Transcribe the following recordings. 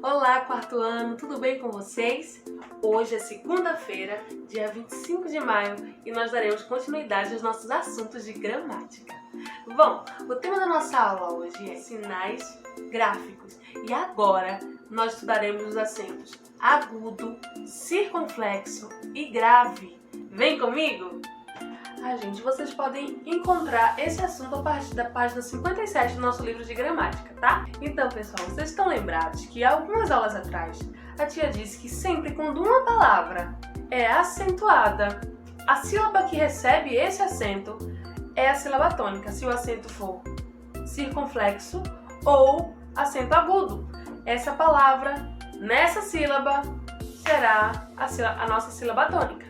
Olá, quarto ano, tudo bem com vocês? Hoje é segunda-feira, dia 25 de maio, e nós daremos continuidade aos nossos assuntos de gramática. Bom, o tema da nossa aula hoje é sinais gráficos, e agora nós estudaremos os acentos agudo, circunflexo e grave. Vem comigo? Gente, vocês podem encontrar esse assunto a partir da página 57 do nosso livro de gramática, tá? Então, pessoal, vocês estão lembrados que algumas aulas atrás a tia disse que sempre quando uma palavra é acentuada, a sílaba que recebe esse acento é a sílaba tônica, se o acento for circunflexo ou acento agudo. Essa palavra, nessa sílaba, será a nossa sílaba tônica,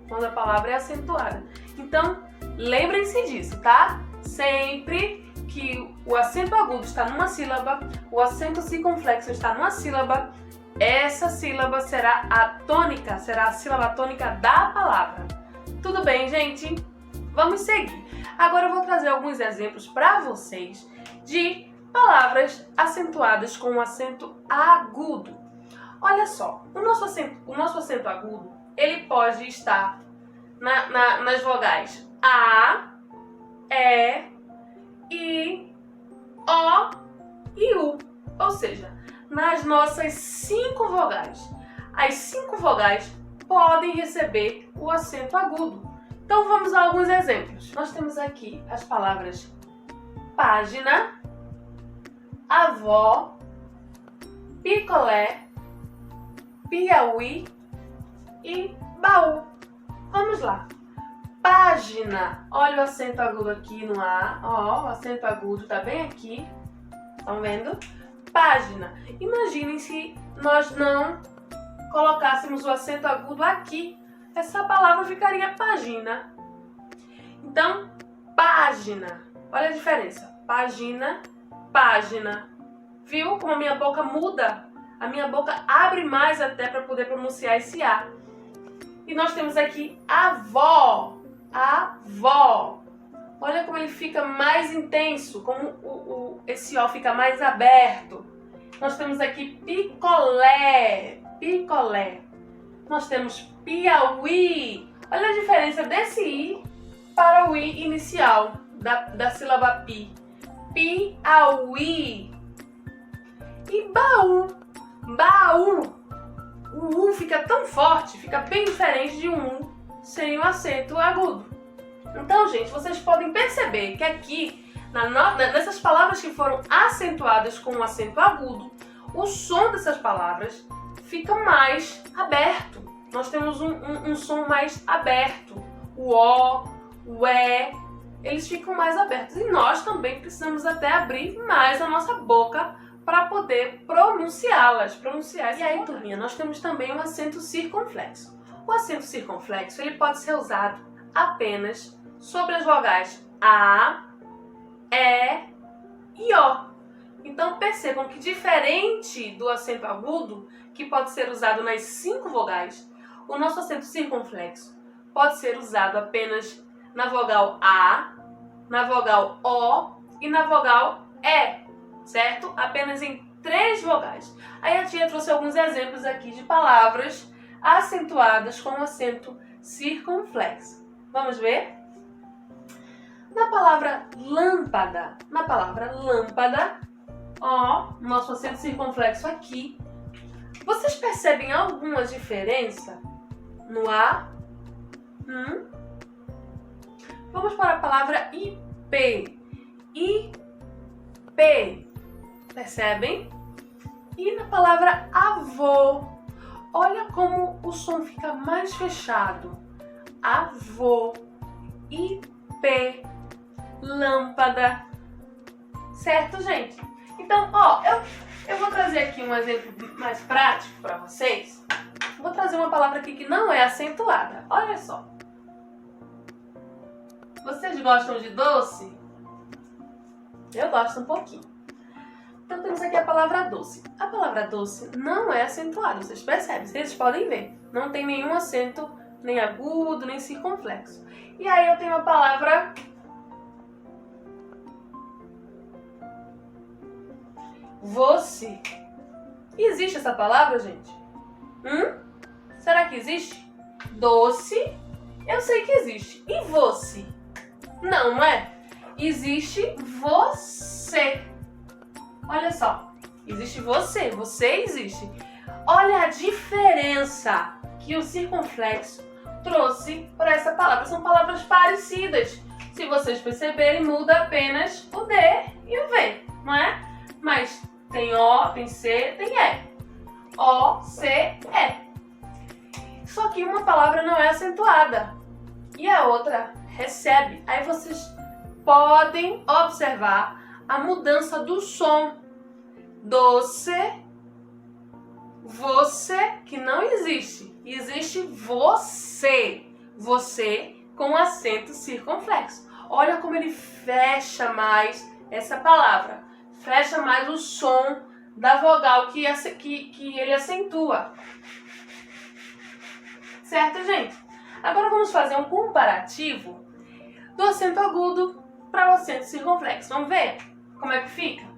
quando a palavra é acentuada. Então, lembrem-se disso, tá? Sempre que o acento agudo está numa sílaba, o acento circunflexo está numa sílaba, essa sílaba será a tônica, será a sílaba tônica da palavra. Tudo bem, gente? Vamos seguir. Agora eu vou trazer alguns exemplos para vocês de palavras acentuadas com um acento agudo. Olha só, o nosso acento agudo, ele pode estar nas vogais A, E, I, O e U. Ou seja, nas nossas 5 vogais. As 5 vogais podem receber o acento agudo. Então vamos a alguns exemplos. Nós temos aqui as palavras página, avó, picolé, Piauí e baú. Vamos lá. Página. Olha o acento agudo aqui no A. Ó, o acento agudo tá bem aqui. Estão vendo? Página. Imaginem se nós não colocássemos o acento agudo aqui. Essa palavra ficaria página. Então, página. Olha a diferença. Página, página. Viu como a minha boca muda? A minha boca abre mais até para poder pronunciar esse A. E nós temos aqui avó, avó. Olha como ele fica mais intenso, como esse O fica mais aberto. Nós temos aqui picolé, picolé. Nós temos Piauí. Olha a diferença desse I para o I inicial da sílaba pi. Piauí. E baú, baú. O U fica tão forte, fica bem diferente de um U sem o acento agudo. Então, gente, vocês podem perceber que aqui, nessas palavras que foram acentuadas com o acento agudo, o som dessas palavras fica mais aberto. Nós temos um som mais aberto. O O, o E, eles ficam mais abertos. E nós também precisamos até abrir mais a nossa boca para poder pronunciá-las. E aí, turminha, nós temos também um acento circunflexo. O acento circunflexo ele pode ser usado apenas sobre as vogais A, E e O. Então percebam que diferente do acento agudo, que pode ser usado nas 5 vogais, o nosso acento circunflexo pode ser usado apenas na vogal A, na vogal O e na vogal E. Certo? Apenas em 3 vogais. Aí a tia trouxe alguns exemplos aqui de palavras acentuadas com acento circunflexo. Vamos ver? Na palavra lâmpada, ó, nosso acento circunflexo aqui. Vocês percebem alguma diferença no A? Vamos para a palavra IP. IP. Percebem? E na palavra avô, olha como o som fica mais fechado. Avô, IP, lâmpada. Certo, gente? Então, ó, eu vou trazer aqui um exemplo mais prático para vocês. Vou trazer uma palavra aqui que não é acentuada. Olha só. Vocês gostam de doce? Eu gosto um pouquinho. Então temos aqui a palavra doce. A palavra doce não é acentuada, vocês percebem, vocês podem ver. Não tem nenhum acento, nem agudo, nem circunflexo. E aí eu tenho a palavra você. Existe essa palavra, gente? Será que existe? Doce, eu sei que existe. E você? Não, não é? Existe você. Olha só, existe você, você existe. Olha a diferença que o circunflexo trouxe para essa palavra. São palavras parecidas. Se vocês perceberem, muda apenas o D e o V, não é? Mas tem O, tem C, tem E. O, C, E. Só que uma palavra não é acentuada e a outra recebe. Aí vocês podem observar a mudança do som. Doce, você, que não existe. Existe você. Você com acento circunflexo. Olha como ele fecha mais essa palavra. Fecha mais o som da vogal que ele acentua. Certo, gente? Agora vamos fazer um comparativo do acento agudo para o acento circunflexo. Vamos ver como é que fica?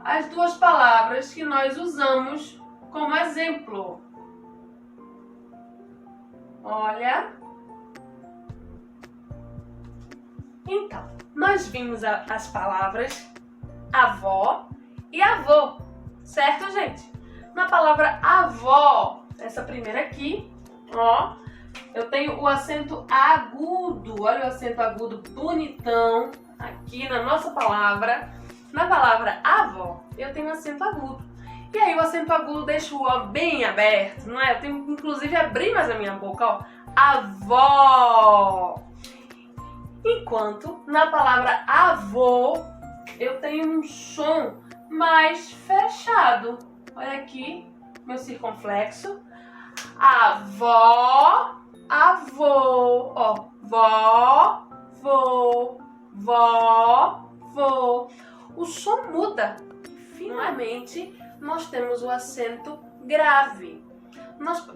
As duas palavras que nós usamos como exemplo. Olha. Então, nós vimos as palavras avó e avô, certo, gente? Na palavra avó, essa primeira aqui, ó, eu tenho o acento agudo. Olha o acento agudo bonitão aqui na nossa palavra. Na palavra avó, eu tenho acento agudo. E aí o acento agudo deixa o O bem aberto, não é? Eu tenho que inclusive abrir mais a minha boca, ó. Avó. Enquanto na palavra avô, eu tenho um som mais fechado. Olha aqui, meu circunflexo. Avó, avô, ó. Vó, vô, vó, vô. O som muda. Finalmente, nós temos o acento grave.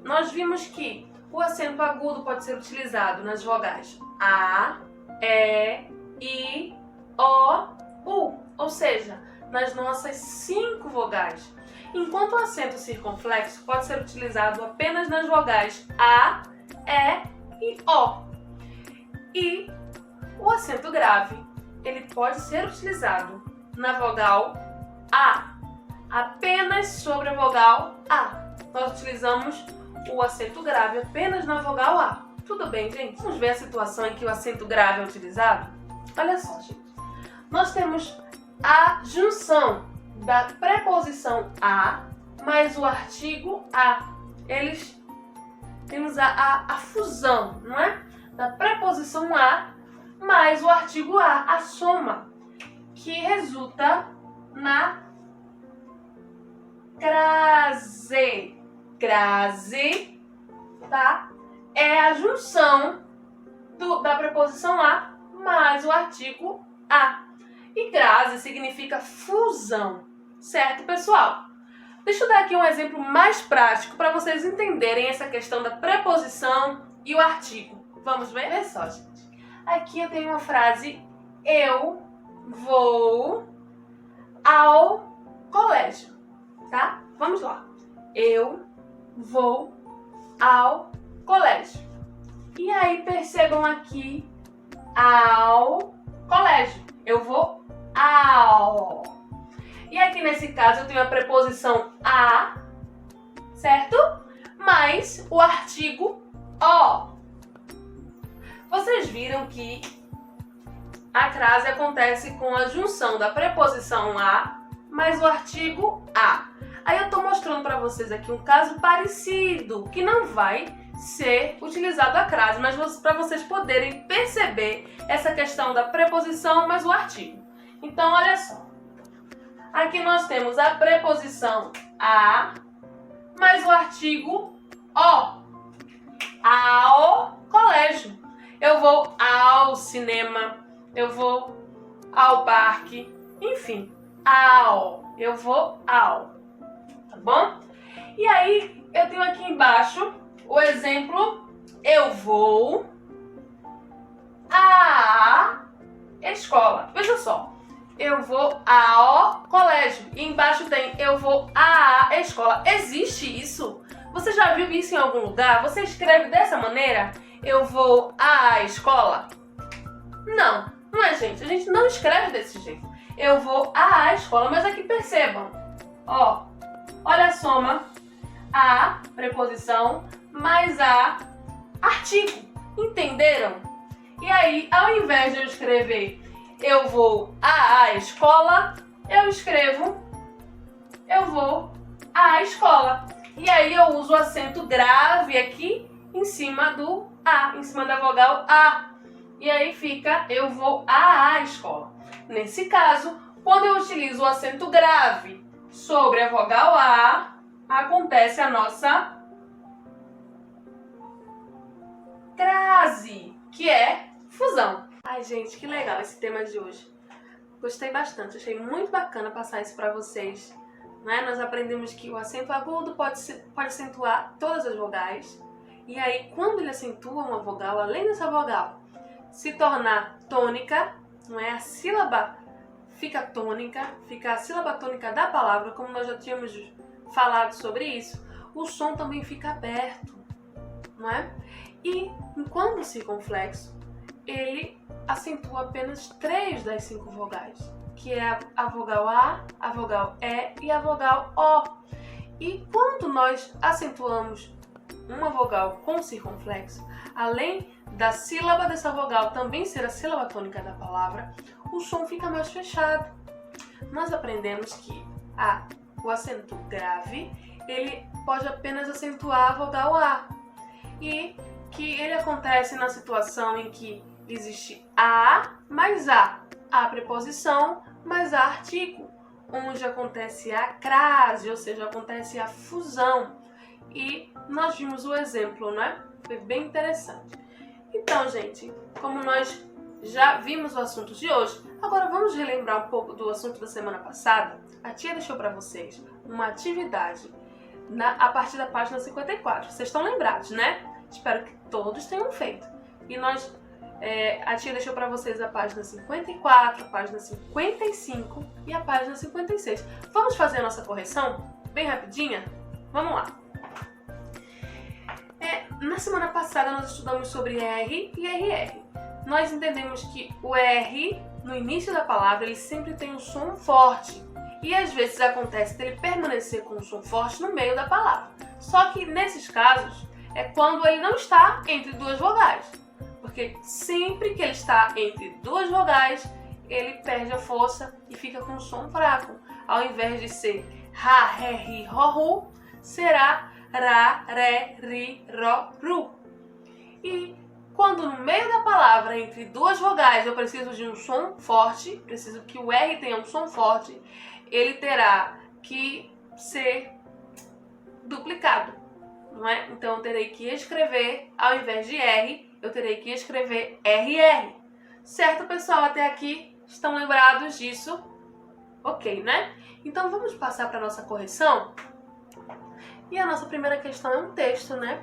Nós vimos que o acento agudo pode ser utilizado nas vogais A, E, I, O, U, ou seja, nas nossas 5 vogais. Enquanto o acento circunflexo pode ser utilizado apenas nas vogais A, E e O. E o acento grave, ele pode ser utilizado na vogal A, apenas sobre a vogal A. Nós utilizamos o acento grave apenas na vogal A. Tudo bem, gente? Vamos ver a situação em que o acento grave é utilizado? Olha só, gente. Nós temos a junção da preposição a mais o artigo a. Temos a fusão, não é? Da preposição a mais o artigo a soma, que resulta na crase. Crase, tá? É a junção da preposição a mais o artigo a. E crase significa fusão, certo, pessoal? Deixa eu dar aqui um exemplo mais prático para vocês entenderem essa questão da preposição e o artigo. Vamos ver? Olha só, gente. Aqui eu tenho uma frase: eu vou ao colégio, tá? Vamos lá. Eu vou ao colégio. E aí percebam aqui ao colégio. Eu vou ao. E aqui nesse caso eu tenho a preposição a, certo? Mais o artigo o. Vocês viram que a crase acontece com a junção da preposição a mais o artigo a. Aí eu estou mostrando para vocês aqui um caso parecido, que não vai ser utilizado a crase, mas para vocês poderem perceber essa questão da preposição mais o artigo. Então, olha só. Aqui nós temos a preposição a mais o artigo o. Ao colégio. Eu vou ao cinema, eu vou ao parque, enfim, ao. Eu vou ao. Tá bom? E aí, eu tenho aqui embaixo o exemplo: eu vou à escola. Veja só, eu vou ao colégio. E embaixo tem eu vou à escola. Existe isso? Você já viu isso em algum lugar? Você escreve dessa maneira? Eu vou à escola? Não, não é, gente. A gente não escreve desse jeito. Eu vou à escola. Mas aqui percebam. Ó, olha a soma. A, preposição, mais a, artigo. Entenderam? E aí, ao invés de eu escrever eu vou à escola, eu escrevo eu vou à escola. E aí eu uso o acento grave aqui em cima do A, em cima da vogal A. E aí fica eu vou à escola. Nesse caso, quando eu utilizo o acento grave sobre a vogal A, acontece a nossa crase, que é fusão. Ai, gente, que legal esse tema de hoje. Gostei bastante, achei muito bacana passar isso para vocês. Né? Nós aprendemos que o acento agudo pode acentuar todas as vogais. E aí, quando ele acentua uma vogal, além dessa vogal se tornar tônica, não é? A sílaba fica tônica, fica a sílaba tônica da palavra, como nós já tínhamos falado sobre isso, o som também fica aberto, não é? E enquanto o circunflexo, ele acentua apenas 3 das 5 vogais, que é a vogal A vogal E e a vogal O. E quando nós acentuamos uma vogal com circunflexo, além da sílaba dessa vogal também ser a sílaba tônica da palavra, o som fica mais fechado. Nós aprendemos que o acento grave, ele pode apenas acentuar a vogal A. E que ele acontece na situação em que existe a mais a preposição mais a artigo, onde acontece a crase, ou seja, acontece a fusão. E nós vimos o exemplo, né? Foi bem interessante. Então, gente, como nós já vimos o assunto de hoje, agora vamos relembrar um pouco do assunto da semana passada. A tia deixou para vocês uma atividade a partir da página 54. Vocês estão lembrados, né? Espero que todos tenham feito. E a tia deixou para vocês a página 54, a página 55 e a página 56. Vamos fazer a nossa correção bem rapidinha? Vamos lá. Na semana passada nós estudamos sobre R e RR. Nós entendemos que o R, no início da palavra, ele sempre tem um som forte. E às vezes acontece dele permanecer com um som forte no meio da palavra. Só que nesses casos é quando ele não está entre duas vogais. Porque sempre que ele está entre duas vogais, ele perde a força e fica com um som fraco. Ao invés de ser ra, ré, ri, ro, ru, será ra, ré, ri, ro, ru. E quando no meio da palavra, entre duas vogais, eu preciso de um som forte, preciso que o R tenha um som forte, ele terá que ser duplicado, não é? Então eu terei que escrever, ao invés de R, eu terei que escrever RR. Certo, pessoal? Até aqui estão lembrados disso? Ok, né? Então vamos passar para a nossa correção? E a nossa primeira questão é um texto, né?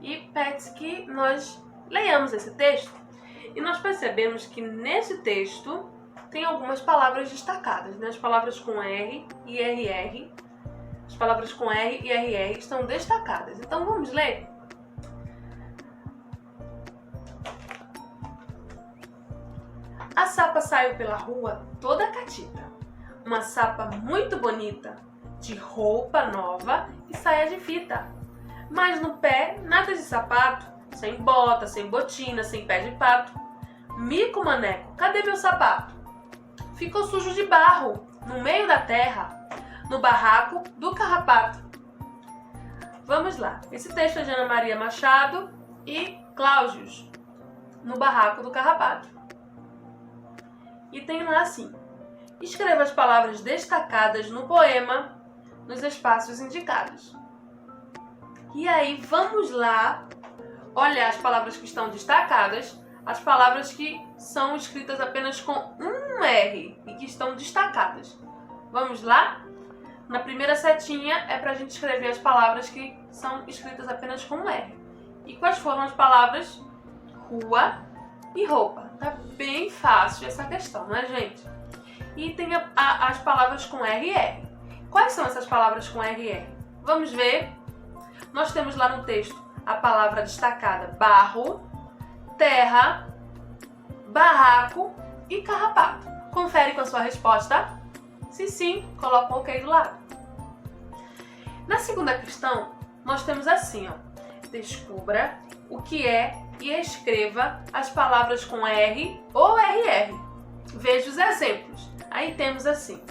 E pede que nós leiamos esse texto. E nós percebemos que nesse texto tem algumas palavras destacadas, né? As palavras com R e RR. As palavras com R e RR estão destacadas. Então vamos ler? A sapa saiu pela rua toda catita. Uma sapa muito bonita, de roupa nova e saia de fita. Mas no pé, nada de sapato, sem bota, sem botina, sem pé de pato. Mico, maneco, cadê meu sapato? Ficou sujo de barro, no meio da terra, no barraco do carrapato. Vamos lá, esse texto é de Ana Maria Machado e Cláudios, no barraco do carrapato. E tem lá assim: escreva as palavras destacadas no poema nos espaços indicados. E aí vamos lá olhar as palavras que estão destacadas, as palavras que são escritas apenas com um R e que estão destacadas. Vamos lá? Na primeira setinha é para a gente escrever as palavras que são escritas apenas com um R. E quais foram as palavras? Rua e roupa. Tá bem fácil essa questão, né, gente? e tem as palavras com RR. Quais são essas palavras com RR? Vamos ver. Nós temos lá no texto a palavra destacada barro, terra, barraco e carrapato. Confere com a sua resposta. Se sim, coloca um OK do lado. Na segunda questão, nós temos assim, ó. Descubra o que é e escreva as palavras com R ou RR. Veja os exemplos. Aí temos assim: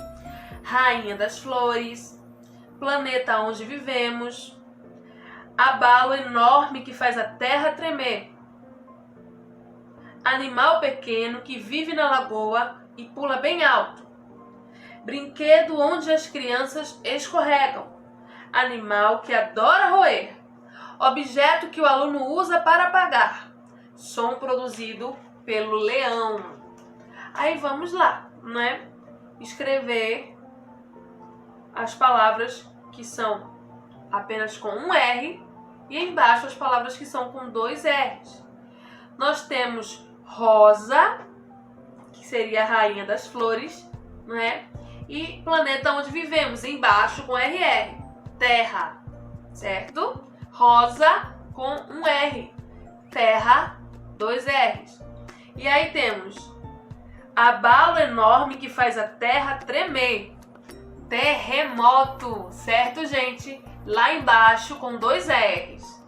rainha das flores, planeta onde vivemos, abalo enorme que faz a terra tremer, animal pequeno que vive na lagoa e pula bem alto, brinquedo onde as crianças escorregam, animal que adora roer, objeto que o aluno usa para apagar, som produzido pelo leão. Aí vamos lá, né? Escrever as palavras que são apenas com um R e embaixo as palavras que são com 2 R's. Nós temos rosa, que seria a rainha das flores, né? E planeta onde vivemos, embaixo com RR. Terra, certo? Rosa com um R. Terra, 2 R's. E aí temos abalo enorme que faz a terra tremer. Terremoto, certo, gente? Lá embaixo com 2 R's.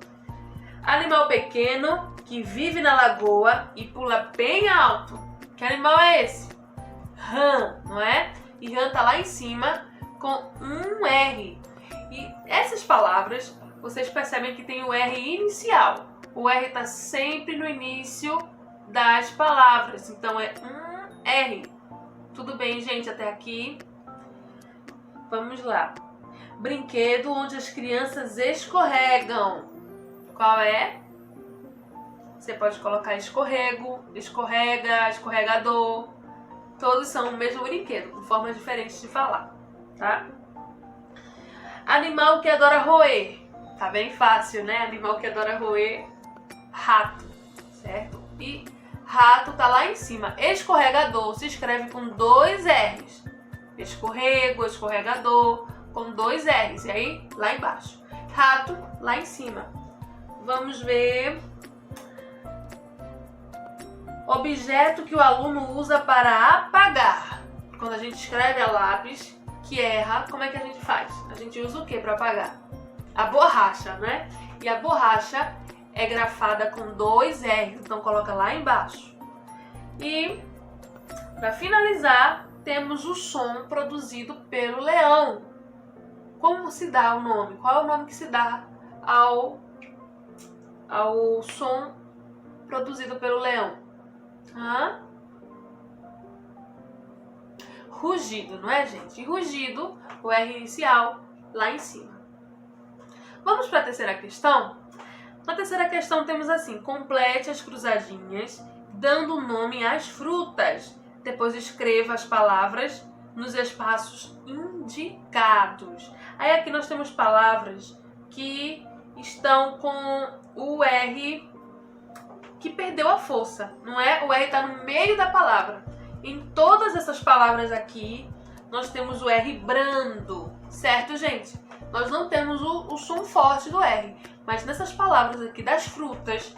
Animal pequeno que vive na lagoa e pula bem alto. Que animal é esse? Rã, não é? E rã tá lá em cima com um R. E essas palavras, vocês percebem que tem o R inicial. O R tá sempre no início das palavras. Então é um R. Tudo bem, gente? Até aqui. Vamos lá. Brinquedo onde as crianças escorregam. Qual é? Você pode colocar escorrego, escorrega, escorregador. Todos são o mesmo brinquedo, com formas diferentes de falar, tá? Animal que adora roer. Tá bem fácil, né? Animal que adora roer. Rato, certo? E rato tá lá em cima. Escorregador se escreve com 2 R's. Escorrego, escorregador, com 2 R's. E aí, lá embaixo. Rato, lá em cima. Vamos ver. Objeto que o aluno usa para apagar. Quando a gente escreve a lápis, que erra, como é que a gente faz? A gente usa o que para apagar? A borracha, né? E a borracha é grafada com 2 R's, então coloca lá embaixo. E, para finalizar, temos o som produzido pelo leão. Como se dá o nome? Qual é o nome que se dá ao som produzido pelo leão? Rugido, não é, gente? E rugido, o R inicial, lá em cima. Vamos para a terceira questão? Na terceira questão temos assim: complete as cruzadinhas, dando nome às frutas. Depois escreva as palavras nos espaços indicados. Aí aqui nós temos palavras que estão com o R que perdeu a força, não é? O R está no meio da palavra. Em todas essas palavras aqui, nós temos o R brando, certo, gente? Nós não temos o som forte do R, mas nessas palavras aqui das frutas,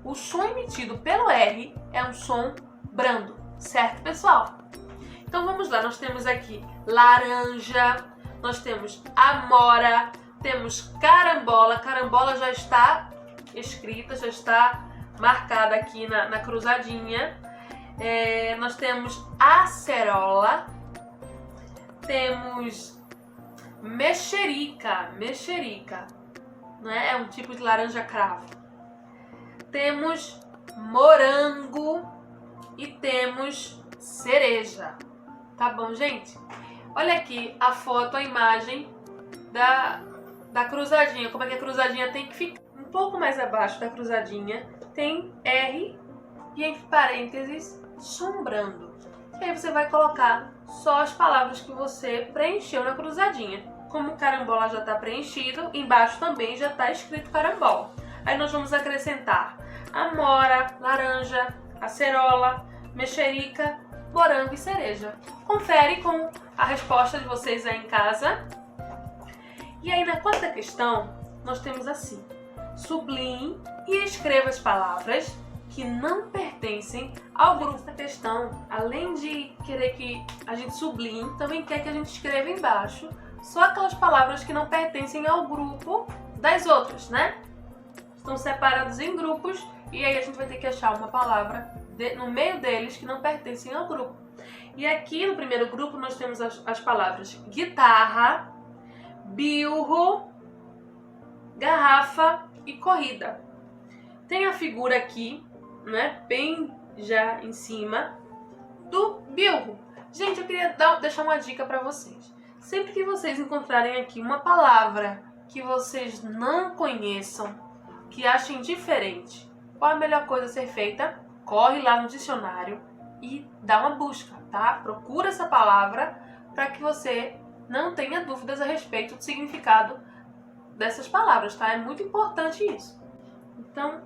o som emitido pelo R é um som brando, certo, pessoal? Então vamos lá, nós temos aqui laranja, nós temos amora, temos carambola. Carambola já está escrita, já está marcada aqui na cruzadinha. Nós temos acerola, temos mexerica, não é? É um tipo de laranja cravo. Temos morango e temos cereja. Tá bom, gente? Olha aqui a foto, a imagem da cruzadinha. Como é que a cruzadinha tem que ficar? Um pouco mais abaixo da cruzadinha tem R e entre parênteses sombrando. E aí você vai colocar só as palavras que você preencheu na cruzadinha. Como o carambola já está preenchido, embaixo também já está escrito carambola. Aí nós vamos acrescentar amora, laranja, acerola, mexerica morango e cereja. Confere com a resposta de vocês aí em casa. E aí na quarta questão, nós temos assim: sublinhe e escreva as palavras que não pertencem ao grupo. Essa questão, além de querer que a gente sublinhe, também quer que a gente escreva embaixo só aquelas palavras que não pertencem ao grupo das outras, né? Estão separados em grupos e aí a gente vai ter que achar uma palavra no meio deles que não pertencem ao grupo. E aqui no primeiro grupo nós temos as palavras guitarra, bilro, garrafa e corrida. Tem a figura aqui, né, bem já em cima do bilro. Gente, eu queria deixar uma dica para vocês. Sempre que vocês encontrarem aqui uma palavra que vocês não conheçam, que achem diferente, qual a melhor coisa a ser feita? Corre lá no dicionário e dá uma busca, tá? Procura essa palavra para que você não tenha dúvidas a respeito do significado dessas palavras, tá? É muito importante isso. Então,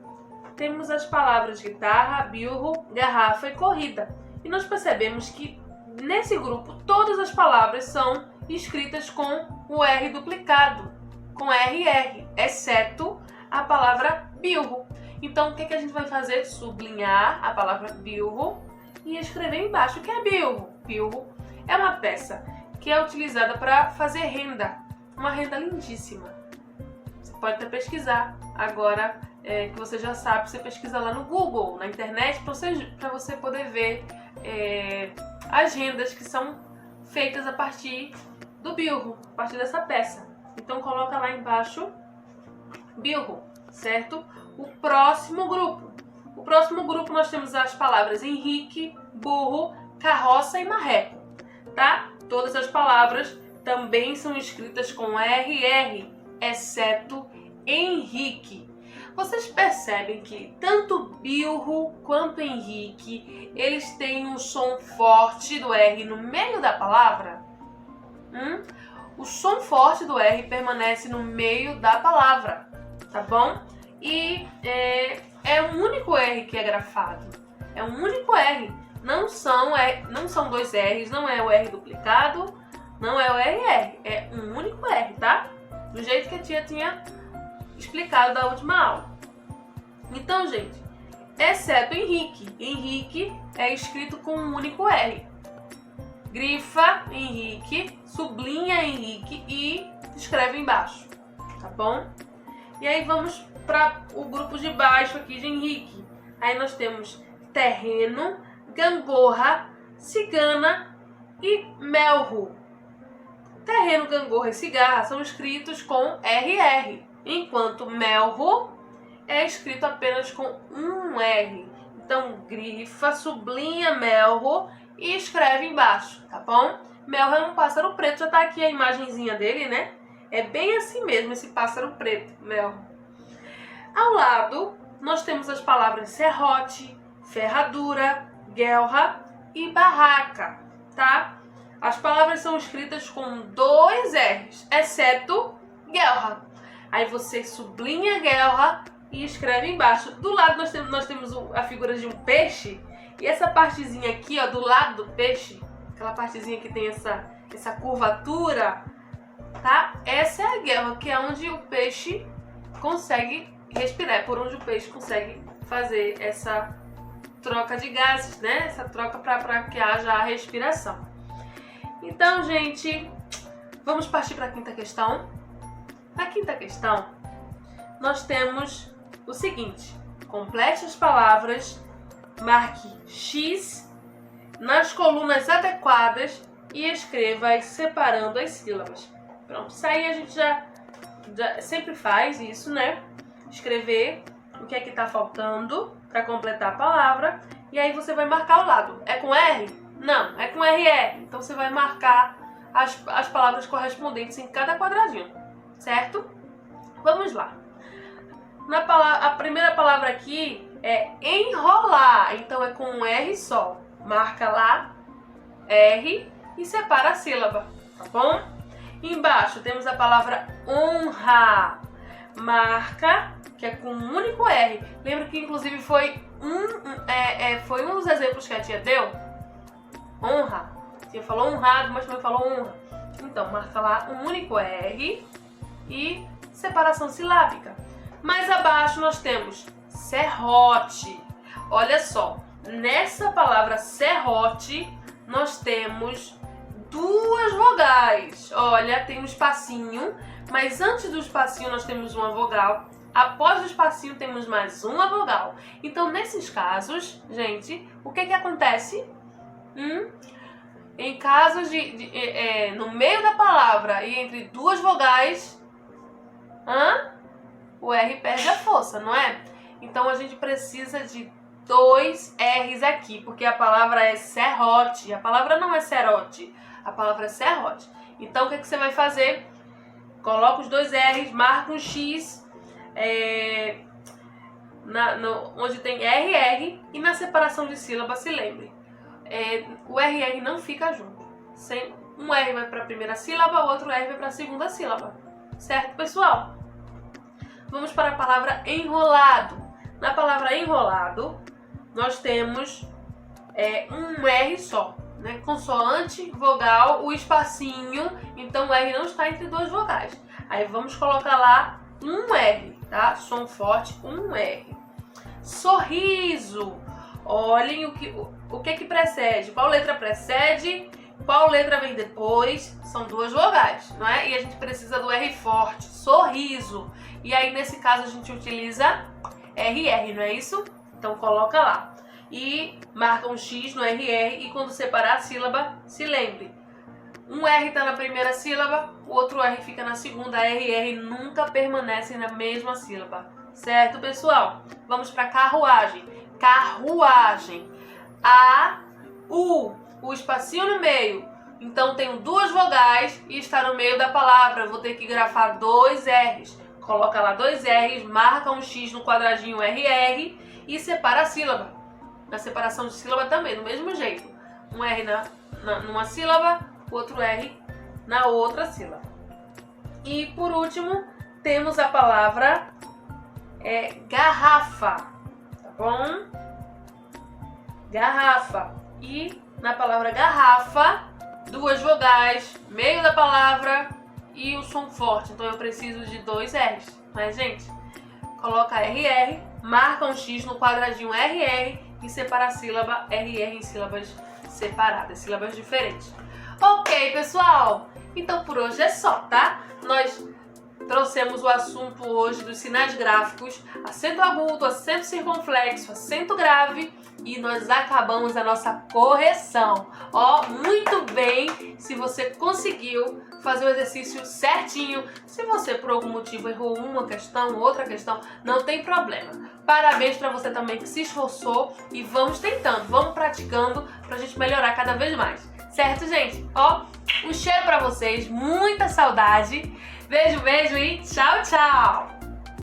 temos as palavras guitarra, bilro, garrafa e corrida. E nós percebemos que nesse grupo todas as palavras são escritas com o R duplicado, com RR, exceto a palavra bilro. Então, o que a gente vai fazer? Sublinhar a palavra bilro e escrever embaixo o que é bilro. Bilro é uma peça que é utilizada para fazer renda, uma renda lindíssima. Você pode até pesquisar agora. Que você já sabe, você pesquisa lá no Google, na internet, para você poder ver as rendas que são feitas a partir do bilro, a partir dessa peça. Então coloca lá embaixo bilro, certo? O próximo grupo nós temos as palavras Henrique, burro, carroça e marreco, tá? Todas as palavras também são escritas com RR, exceto Henrique. Vocês percebem que tanto bilro quanto Henrique, eles têm um som forte do R no meio da palavra? O som forte do R permanece no meio da palavra, tá bom? E é um único R que é grafado. É um único R. Não são dois R's, não é o R duplicado, não é o RR. É um único R, tá? Do jeito que a tia tinha explicado da última aula. Então, gente, exceto Henrique. Henrique é escrito com um único R. Grifa Henrique, sublinha Henrique e escreve embaixo, tá bom? E aí vamos para o grupo de baixo aqui de Henrique. Aí nós temos terreno, gangorra, cigana e melro. Terreno, gangorra e cigarra são escritos com RR, enquanto melro é escrito apenas com um R. Então, grifa, sublinha melro e escreve embaixo, tá bom? Melro é um pássaro preto, já tá aqui a imagenzinha dele, né? É bem assim mesmo, esse pássaro preto, melro. Ao lado, nós temos as palavras serrote, ferradura, guelra e barraca, tá? As palavras são escritas com dois R's, exceto guelra. Aí você sublinha guelra e escreve embaixo. Do lado nós temos a figura de um peixe. E essa partezinha aqui, ó, do lado do peixe, aquela partezinha que tem essa curvatura, tá? Essa é a guelra, que é onde o peixe consegue respirar, é por onde o peixe consegue fazer essa troca de gases, né? Essa troca para que haja a respiração. Então, gente, vamos partir para a quinta questão. Na quinta questão, nós temos o seguinte: complete as palavras, marque X nas colunas adequadas e escreva-as separando as sílabas. Pronto, isso aí a gente já sempre faz isso, né? Escrever o que é que está faltando para completar a palavra. E aí você vai marcar o lado. É com R? Não, é com RR. Então você vai marcar as palavras correspondentes em cada quadradinho, certo? Vamos lá. A primeira palavra aqui é enrolar. Então é com um R só. Marca lá R e separa a sílaba, tá bom? Embaixo temos a palavra honra. Marca, que é com um único R. Lembra que inclusive foi um dos exemplos que a tia deu? Honra. Você falou honrado, mas também falou honra. Então, marca lá um único R e separação silábica. Mais abaixo nós temos serrote. Olha só, nessa palavra serrote nós temos duas vogais. Olha, tem um espacinho, mas antes do espacinho nós temos uma vogal. Após o espacinho temos mais uma vogal. Então, nesses casos, gente, o que acontece? Em casos no meio da palavra e entre duas vogais, o R perde a força, não é? Então, a gente precisa de dois R's aqui, porque a palavra é serrote. A palavra não é serote, a palavra é serrote. Então, o que você vai fazer? Coloca os dois R's, marca um X onde tem RR e na separação de sílaba, se lembre. O RR não fica junto. Um R vai para a primeira sílaba, o outro R vai para a segunda sílaba. Certo, pessoal? Vamos para a palavra enrolado. Na palavra enrolado, nós temos um R só, né? Consoante, vogal, o espacinho. Então, o R não está entre duas vogais. Aí, vamos colocar lá um R, tá? Som forte, um R. Sorriso. Olhem o que precede. Qual letra precede? Qual letra vem depois? São duas vogais, não é? E a gente precisa do R forte. Sorriso. E aí, nesse caso, a gente utiliza RR, não é isso? Então, coloca lá. E marca um X no RR e quando separar a sílaba, se lembre. Um R está na primeira sílaba, o outro R fica na segunda. RR nunca permanecem na mesma sílaba. Certo, pessoal? Vamos para carruagem. Carruagem. A, U. O espacinho no meio. Então, tenho duas vogais e está no meio da palavra. Eu vou ter que grafar dois R's. Coloca lá dois R's, marca um X no quadradinho RR e separa a sílaba. Na separação de sílaba também, do mesmo jeito. Um R numa sílaba, outro R na outra sílaba. E por último, temos a palavra garrafa, tá bom? Garrafa. E na palavra garrafa, duas vogais, meio da palavra e o som forte. Então eu preciso de dois R's. Mas, gente, coloca RR, marca um X no quadradinho RR e separa a sílaba RR em sílabas separadas, sílabas diferentes. Ok, pessoal? Então por hoje é só, tá? Nós trouxemos o assunto hoje dos sinais gráficos, acento agudo, acento circunflexo, acento grave e nós acabamos a nossa correção. Ó, muito bem se você conseguiu fazer o exercício certinho. Se você por algum motivo errou uma questão, outra questão, não tem problema. Parabéns para você também que se esforçou e vamos tentando, vamos praticando pra gente melhorar cada vez mais. Certo, gente? Ó, um cheiro pra vocês, muita saudade. Beijo, beijo e tchau, tchau!